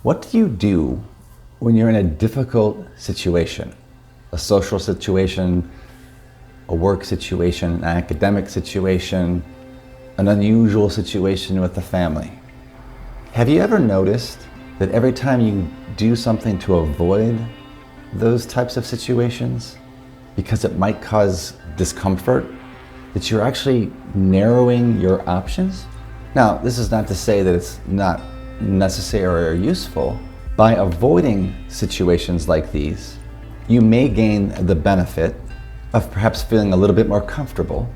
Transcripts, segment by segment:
What do you do when you're in a difficult situation? A social situation, a work situation, an academic situation, an unusual situation with the family. Have you ever noticed that every time you do something to avoid those types of situations, because it might cause discomfort, that you're actually narrowing your options? Now, this is not to say that it's not necessary or useful. By avoiding situations like these, you may gain the benefit of perhaps feeling a little bit more comfortable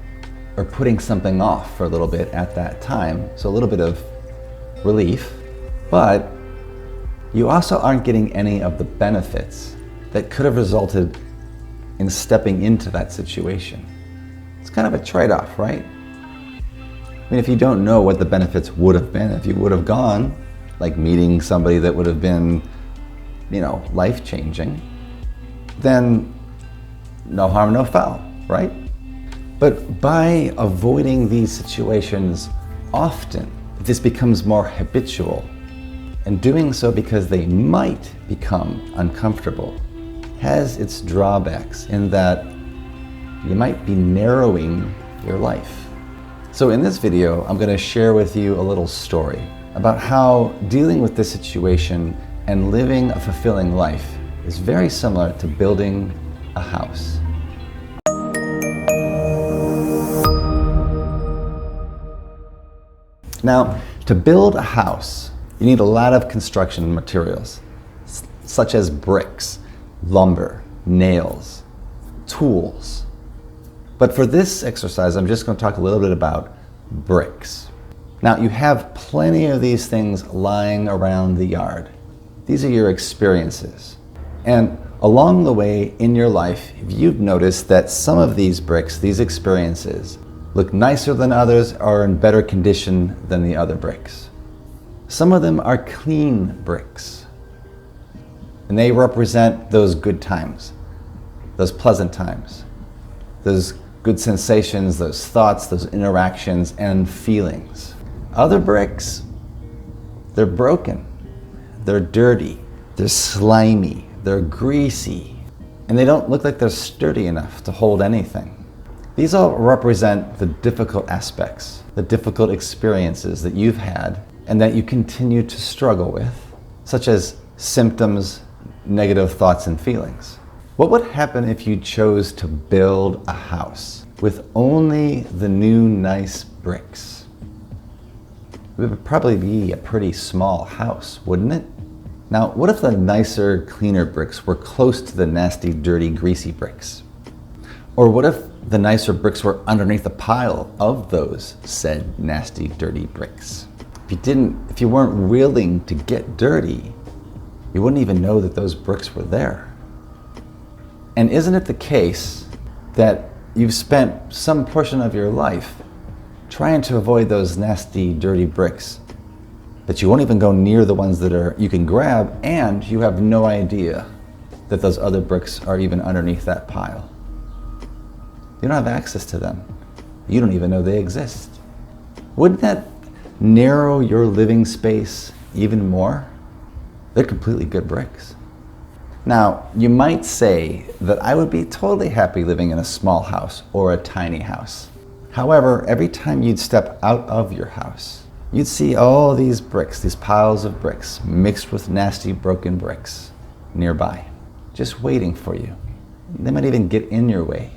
or putting something off for a little bit at that time, so a little bit of relief, but you also aren't getting any of the benefits that could have resulted in stepping into that situation. It's kind of a trade-off, right? I mean, if you don't know what the benefits would have been, if you would have gone, like meeting somebody that would have been, life-changing, then no harm, no foul, right? But by avoiding these situations often, this becomes more habitual, and doing so because they might become uncomfortable has its drawbacks in that you might be narrowing your life. So in this video, I'm going to share with you a little story about how dealing with this situation and living a fulfilling life is very similar to building a house. Now, to build a house, you need a lot of construction materials, such as bricks, lumber, nails, tools. But for this exercise, I'm just going to talk a little bit about bricks. Now, you have plenty of these things lying around the yard. These are your experiences. And along the way in your life, you've noticed that some of these bricks, these experiences, look nicer than others or in better condition than the other bricks. Some of them are clean bricks, and they represent those good times, those pleasant times, those good sensations, those thoughts, those interactions and feelings. Other bricks, they're broken, they're dirty, they're slimy, they're greasy, and they don't look like they're sturdy enough to hold anything. These all represent the difficult aspects, the difficult experiences that you've had and that you continue to struggle with, such as symptoms, negative thoughts and feelings. What would happen if you chose to build a house with only the new nice bricks? It would probably be a pretty small house, wouldn't it? Now, what if the nicer, cleaner bricks were close to the nasty, dirty, greasy bricks? Or what if the nicer bricks were underneath a pile of those said nasty, dirty bricks? If you weren't willing to get dirty, you wouldn't even know that those bricks were there. And isn't it the case that you've spent some portion of your life trying to avoid those nasty, dirty bricks, that you won't even go near the ones that you can grab, and you have no idea that those other bricks are even underneath that pile? You don't have access to them. You don't even know they exist. Wouldn't that narrow your living space even more? They're completely good bricks. Now, you might say that I would be totally happy living in a small house or a tiny house. However, every time you'd step out of your house, you'd see all these bricks, these piles of bricks, mixed with nasty, broken bricks nearby, just waiting for you. They might even get in your way,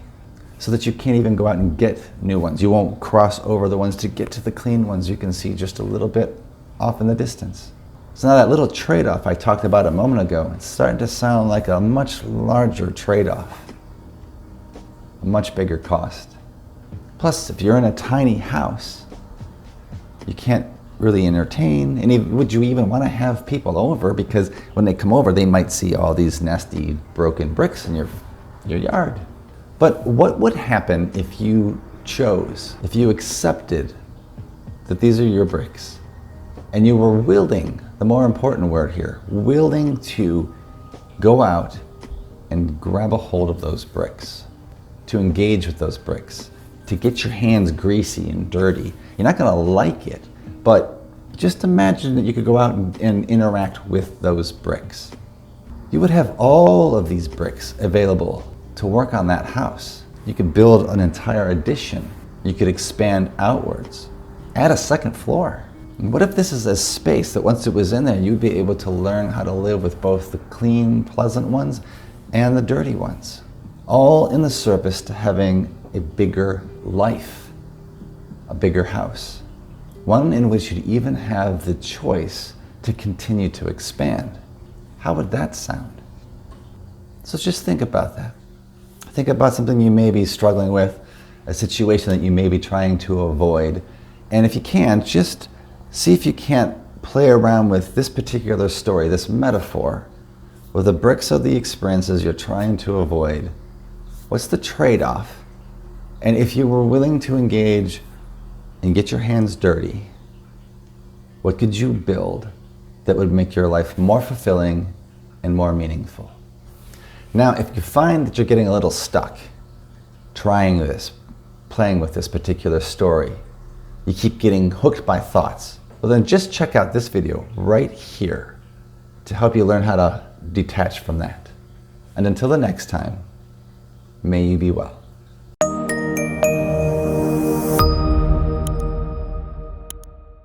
so that you can't even go out and get new ones. You won't cross over the ones to get to the clean ones you can see just a little bit off in the distance. So now that little trade-off I talked about a moment ago, it's starting to sound like a much larger trade-off, a much bigger cost. Plus, if you're in a tiny house, you can't really entertain, and would you even want to have people over? Because when they come over, they might see all these nasty, broken bricks in your yard. But what would happen if you accepted that these are your bricks, and you were willing, the more important word here, willing to go out and grab a hold of those bricks, to engage with those bricks, to get your hands greasy and dirty? You're not going to like it, but Just imagine that you could go out and interact with those bricks. You would have all of these bricks available to work on that house. You could build an entire addition. You could expand outwards. Add a second floor. And what if this is a space that once it was in there, you'd be able to learn how to live with both the clean, pleasant ones and the dirty ones, all in the service to having a bigger life, a bigger house. One in which you'd even have the choice to continue to expand. How would that sound? So just think about that. Think about something you may be struggling with, a situation that you may be trying to avoid. And if you can, just see if you can't play around with this particular story, this metaphor, where the bricks are the experiences you're trying to avoid. What's the trade-off? And if you were willing to engage and get your hands dirty, what could you build that would make your life more fulfilling and more meaningful? Now, if you find that you're getting a little stuck trying this, playing with this particular story, you keep getting hooked by thoughts, well then just check out this video right here to help you learn how to detach from that. And until the next time, may you be well.